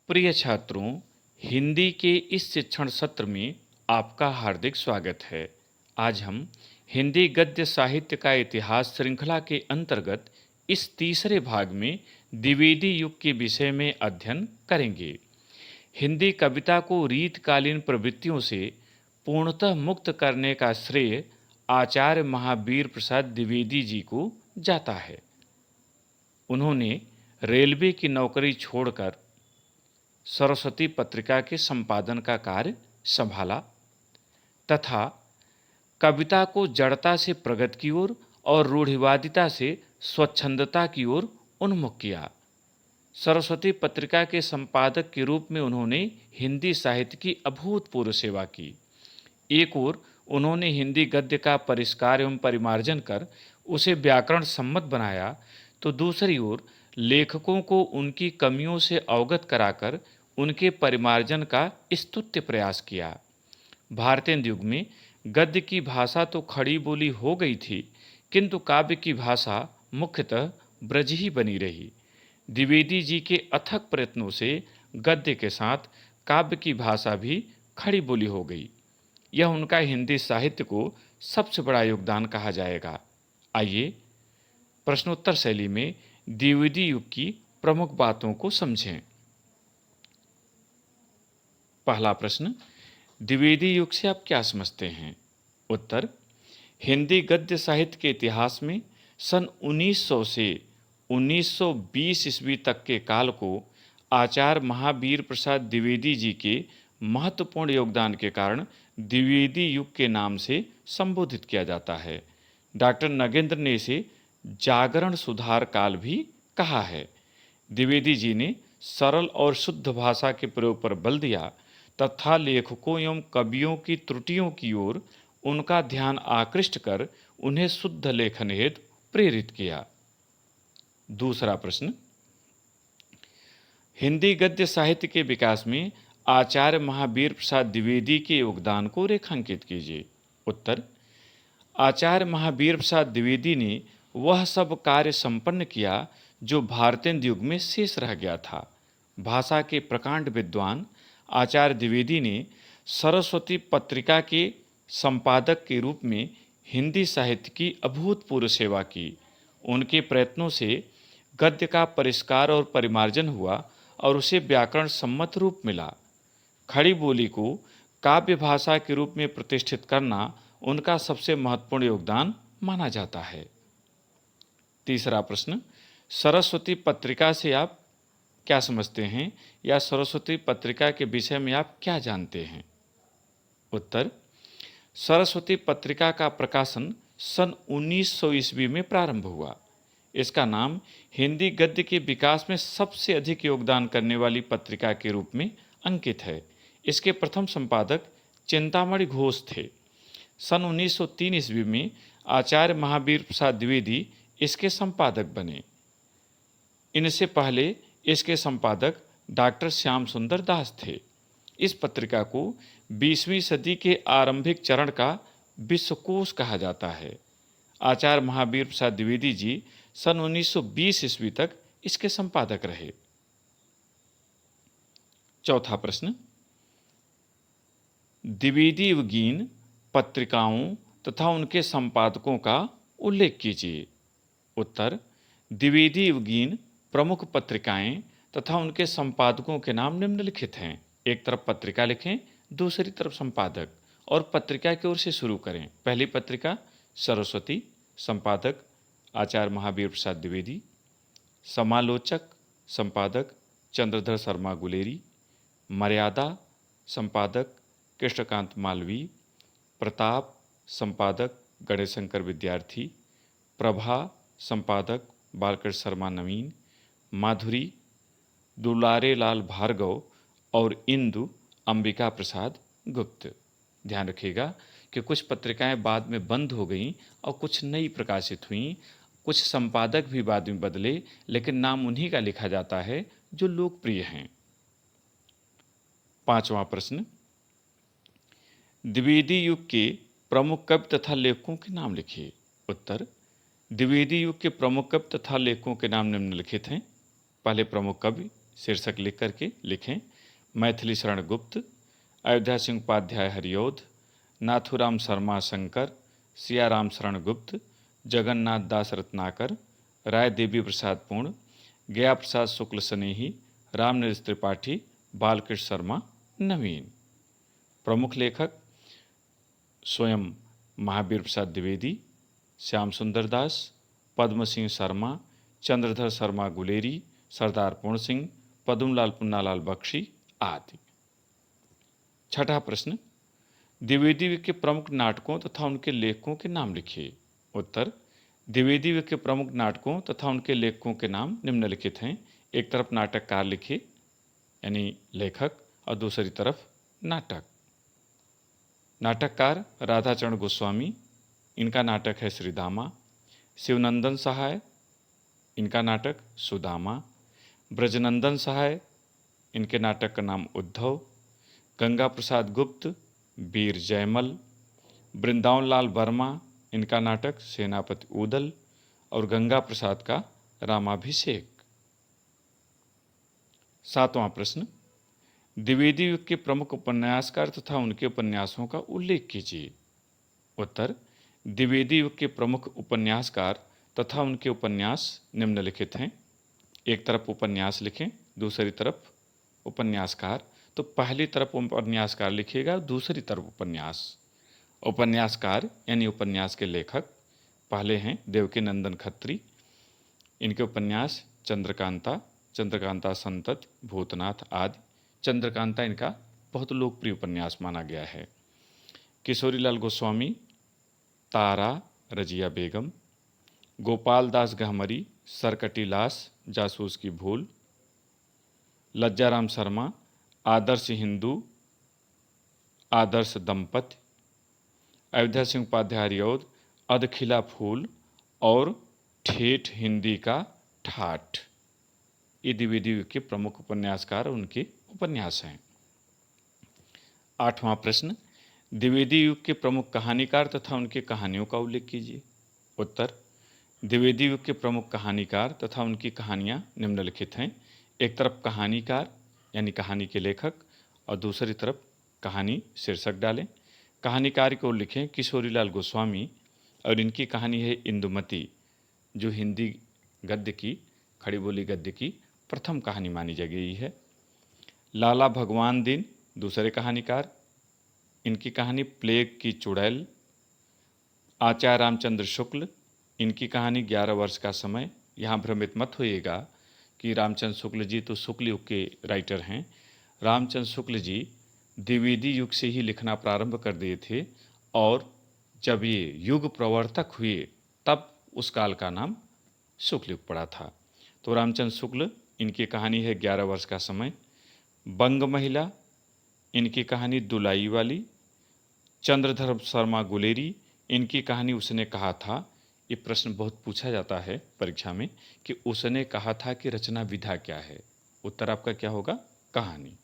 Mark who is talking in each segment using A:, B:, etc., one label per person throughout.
A: प्रिय छात्रों, हिंदी के इस शिक्षण सत्र में आपका हार्दिक स्वागत है। आज हम हिंदी गद्य साहित्य का इतिहास श्रृंखला के अंतर्गत इस तीसरे भाग में द्विवेदी युग के विषय में अध्ययन करेंगे। हिंदी कविता को रीतकालीन प्रवृत्तियों से पूर्णतः मुक्त करने का श्रेय आचार्य महावीर प्रसाद द्विवेदी जी को जाता है। उन्होंने रेलवे की नौकरी छोड़कर सरस्वती पत्रिका के संपादन का कार्य संभाला तथा कविता को जड़ता से प्रगति की ओर और रूढ़िवादिता से स्वच्छंदता की ओर उन्मुख किया। सरस्वती पत्रिका के संपादक के रूप में उन्होंने हिंदी साहित्य की अभूतपूर्व सेवा की। एक ओर उन्होंने हिंदी गद्य का परिष्कार एवं परिमार्जन कर उसे व्याकरण सम्मत बनाया, तो दूसरी ओर लेखकों को उनकी कमियों से अवगत कराकर उनके परिमार्जन का स्तुत्य प्रयास किया। भारतीय युग में गद्य की भाषा तो खड़ी बोली हो गई थी, किंतु काव्य की भाषा मुख्यतः ब्रज ही बनी रही। द्विवेदी जी के अथक प्रयत्नों से गद्य के साथ काव्य की भाषा भी खड़ी बोली हो गई। यह उनका हिंदी साहित्य को सबसे बड़ा योगदान कहा जाएगा। आइए प्रश्नोत्तर शैली में द्विवेदी युग की प्रमुख बातों को समझें। पहला प्रश्न, द्विवेदी युग से आप क्या समझते हैं? उत्तर, हिंदी गद्य साहित्य के इतिहास में सन 1900 से 1920 ईस्वी तक के काल को आचार्य महावीर प्रसाद द्विवेदी जी के महत्वपूर्ण योगदान के कारण द्विवेदी युग के नाम से संबोधित किया जाता है। डॉक्टर नगेंद्र ने इसे जागरण सुधार काल भी कहा है। द्विवेदी जी ने सरल और शुद्ध भाषा के प्रयोग पर बल दिया तथा लेखकों एवं कवियों की त्रुटियों की ओर उनका ध्यान आकृष्ट कर उन्हें शुद्ध लेखन हेतु प्रेरित किया। दूसरा प्रश्न, हिंदी गद्य साहित्य के विकास में आचार्य महावीर प्रसाद द्विवेदी के योगदान को रेखांकित कीजिए। उत्तर, आचार्य महावीर प्रसाद द्विवेदी ने वह सब कार्य संपन्न किया जो भारतीय युग में शेष रह गया था। भाषा के प्रकांड विद्वान आचार्य द्विवेदी ने सरस्वती पत्रिका के संपादक के रूप में हिंदी साहित्य की अभूतपूर्व सेवा की। उनके प्रयत्नों से गद्य का परिष्कार और परिमार्जन हुआ और उसे व्याकरण सम्मत रूप मिला। खड़ी बोली को काव्य भाषा के रूप में प्रतिष्ठित करना उनका सबसे महत्वपूर्ण योगदान माना जाता है। तीसरा प्रश्न, सरस्वती पत्रिका से आप क्या समझते हैं या सरस्वती पत्रिका के विषय में आप क्या जानते हैं? उत्तर, सरस्वती पत्रिका का प्रकाशन सन 1900 ईस्वी में प्रारंभ हुआ। इसका नाम हिंदी गद्य के विकास में सबसे अधिक योगदान करने वाली पत्रिका के रूप में अंकित है। इसके प्रथम संपादक चिंतामणि घोष थे। सन 1903 ईस्वी में आचार्य महावीर प्रसाद द्विवेदी इसके संपादक बने। इनसे पहले इसके संपादक डॉक्टर श्याम सुंदर दास थे। इस पत्रिका को 20वीं सदी के आरंभिक चरण का विश्वकोश कहा जाता है। आचार्य महावीर प्रसाद द्विवेदी जी सन 1920 ईस्वी तक इसके संपादक रहे। चौथा प्रश्न, द्विवेदी युगीन पत्रिकाओं तथा उनके संपादकों का उल्लेख कीजिए। उत्तर, द्विवेदी युगीन प्रमुख पत्रिकाएं तथा उनके संपादकों के नाम निम्नलिखित हैं। एक तरफ पत्रिका लिखें, दूसरी तरफ संपादक और पत्रिका की ओर से शुरू करें। पहली पत्रिका सरस्वती, संपादक आचार्य महावीर प्रसाद द्विवेदी। समालोचक, संपादक चंद्रधर शर्मा गुलेरी। मर्यादा, संपादक कृष्णकांत मालवीय। प्रताप, संपादक गणेशशंकर विद्यार्थी। प्रभा, संपादक बालकृष्ण शर्मा नवीन। माधुरी, दुलारे लाल भार्गव और इंदु, अंबिका प्रसाद गुप्त। ध्यान रखिएगा कि कुछ पत्रिकाएं बाद में बंद हो गईं और कुछ नई प्रकाशित हुईं। कुछ संपादक भी बाद में बदले, लेकिन नाम उन्हीं का लिखा जाता है जो लोकप्रिय हैं। पांचवां प्रश्न, द्विवेदी युग के प्रमुख कवि तथा लेखकों के नाम लिखिए। उत्तर, द्विवेदी युग के प्रमुख कवि तथा लेखकों के नाम निम्नलिखित हैं। पहले प्रमुख कवि शीर्षक लिख करके लिखें। मैथिली शरण गुप्त, अयोध्या सिंह उपाध्याय हरिओध, नाथुराम शर्मा शंकर, सियाराम शरण गुप्त, जगन्नाथ दास रत्नाकर, राय देवी प्रसाद पूर्ण, गया प्रसाद शुक्ल स्नेही, रामनरेश त्रिपाठी, बालकृष्ण शर्मा नवीन। प्रमुख लेखक स्वयं महावीर प्रसाद द्विवेदी, श्याम सुंदर दास, पद्म सिंह शर्मा, चंद्रधर शर्मा गुलेरी, सरदार पूर्ण सिंह, पद्मलाल पुन्नालाल बख्शी आदि। छठा प्रश्न, द्विवेदी के प्रमुख नाटकों तथा उनके लेखकों के नाम लिखिए। उत्तर, द्विवेदी के प्रमुख नाटकों तथा उनके लेखकों के नाम निम्नलिखित हैं। एक तरफ नाटककार लिखिए यानी लेखक, और दूसरी तरफ नाटक। नाटककार राधाचरण गोस्वामी, इनका नाटक है श्रीदामा। शिवनंदन सहाय, इनका नाटक सुदामा। ब्रजनंदन सहाय, इनके नाटक का नाम उद्धव। गंगा प्रसाद गुप्त, वीर जयमल। वृंदावन लाल वर्मा, इनका नाटक सेनापति ऊदल। और गंगा प्रसाद का रामाभिषेक। सातवां प्रश्न, द्विवेदी युग के प्रमुख उपन्यासकार तथा उनके उपन्यासों का उल्लेख कीजिए। उत्तर, द्विवेदी युग के प्रमुख उपन्यासकार तथा उनके उपन्यास निम्नलिखित हैं। एक तरफ उपन्यास लिखें, दूसरी तरफ उपन्यासकार। तो पहली तरफ उपन्यासकार लिखिएगा, दूसरी तरफ उपन्यास। उपन्यासकार यानी उपन्यास के लेखक पहले हैं देवकी नंदन खत्री, इनके उपन्यास चंद्रकांता, चंद्रकांता संतत, भूतनाथ आदि। चंद्रकांता इनका बहुत लोकप्रिय उपन्यास माना गया है। किशोरीलाल गोस्वामी, तारा, रजिया बेगम। गोपाल दास गहमरी, सरकटी लाश, जासूस की भूल। लज्जाराम शर्मा, आदर्श हिंदू, आदर्श दंपति। अयोध्या सिंह उपाध्याय हरिओध, अधखिला फूल और ठेठ हिंदी का ठाठ। ये द्विवेदी युग के प्रमुख उपन्यासकार उनके उपन्यास हैं। आठवां प्रश्न, द्विवेदी युग के प्रमुख कहानीकार तथा उनकी कहानियों का उल्लेख कीजिए। उत्तर, द्विवेदी युग के प्रमुख कहानीकार तथा उनकी कहानियाँ निम्नलिखित हैं। एक तरफ कहानीकार यानी कहानी के लेखक, और दूसरी तरफ कहानी शीर्षक डालें। कहानीकार को लिखें किशोरीलाल गोस्वामी, और इनकी कहानी है इंदुमती, जो हिंदी गद्य की, खड़ी बोली गद्य की प्रथम कहानी मानी जा गई है। लाला भगवान दीन दूसरे कहानीकार, इनकी कहानी प्लेग की चुड़ैल। आचार्य रामचंद्र शुक्ल, इनकी कहानी 11 वर्ष का समय। यहाँ भ्रमित मत होइएगा कि रामचंद्र शुक्ल जी तो शुक्ल युग के राइटर हैं। रामचंद्र शुक्ल जी द्विवेदी युग से ही लिखना प्रारंभ कर दिए थे, और जब ये युग प्रवर्तक हुए तब उस काल का नाम शुक्ल युग पड़ा था। तो रामचंद्र शुक्ल, इनकी कहानी है 11 वर्ष का समय। बंग महिला, इनकी कहानी दुलाई वाली। चंद्रधर शर्मा गुलेरी, इनकी कहानी उसने कहा था। ये प्रश्न बहुत पूछा जाता है परीक्षा में कि उसने कहा था कि रचना विधा क्या है। उत्तर आपका क्या होगा? कहानी।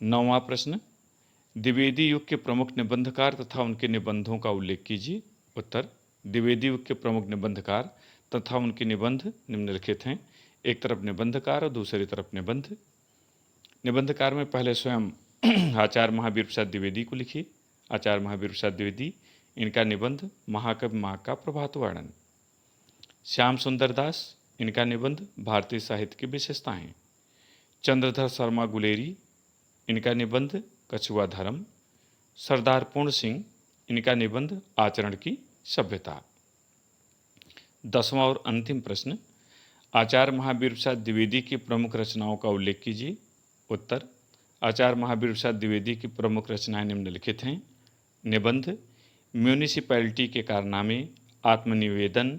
A: नौवां प्रश्न, द्विवेदी युग के प्रमुख निबंधकार तथा उनके निबंधों का उल्लेख कीजिए। उत्तर, द्विवेदी युग के प्रमुख निबंधकार तथा उनके निबंध निम्नलिखित हैं। एक तरफ निबंधकार और दूसरी तरफ निबंध। निबंधकार में पहले स्वयं आचार्य महावीर प्रसाद द्विवेदी को लिखिए। आचार्य महावीर प्रसाद द्विवेदी, इनका निबंध महाकवि माँ का प्रभात वर्णन। श्याम सुंदर दास, इनका निबंध भारतीय साहित्य की विशेषताएं। चंद्रधर शर्मा गुलेरी, इनका निबंध कछुआ धर्म। सरदार पूर्ण सिंह, इनका निबंध आचरण की सभ्यता। 10वां और अंतिम प्रश्न, आचार्य महावीर प्रसाद द्विवेदी की प्रमुख रचनाओं का उल्लेख कीजिए। उत्तर, आचार्य महावीर प्रसाद द्विवेदी की प्रमुख रचनाएं निम्नलिखित हैं। निबंध, म्यूनिसिपैलिटी के कारनामे, आत्मनिवेदन,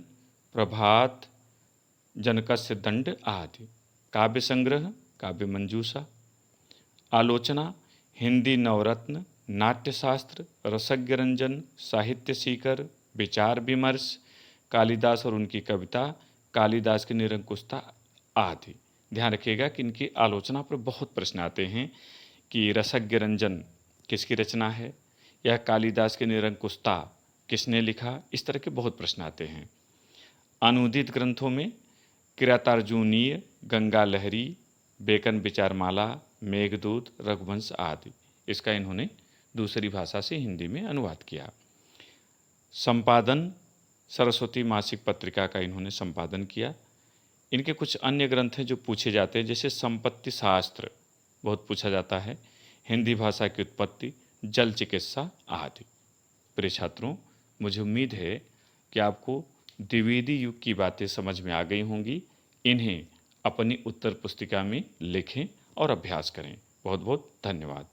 A: प्रभात, जनकस्य दंड आदि। काव्य संग्रह, काव्य मंजूषा। आलोचना, हिंदी नवरत्न, नाट्यशास्त्र, रसज्ञ रंजन, साहित्य सीकर, विचार विमर्श, कालिदास और उनकी कविता, कालिदास की निरंकुशता आदि। ध्यान रखिएगा कि इनकी आलोचना पर बहुत प्रश्न आते हैं कि रसज्ञ रंजन किसकी रचना है, या कालिदास की निरंकुशता किसने लिखा, इस तरह के बहुत प्रश्न आते हैं। अनुदित ग्रंथों में किरातार्जुनीय, गंगा लहरी, बेकन विचारमाला, मेघदूत, रघुवंश आदि। इसका इन्होंने दूसरी भाषा से हिंदी में अनुवाद किया। संपादन सरस्वती मासिक पत्रिका का इन्होंने संपादन किया। इनके कुछ अन्य ग्रंथ हैं जो पूछे जाते हैं, जैसे संपत्ति शास्त्र बहुत पूछा जाता है, हिंदी भाषा की उत्पत्ति, जल चिकित्सा आदि। प्रिय छात्रों, मुझे उम्मीद है कि आपको द्विवेदी युग की बातें समझ में आ गई होंगी। इन्हें अपनी उत्तर पुस्तिका में लिखें और अभ्यास करें। बहुत बहुत धन्यवाद।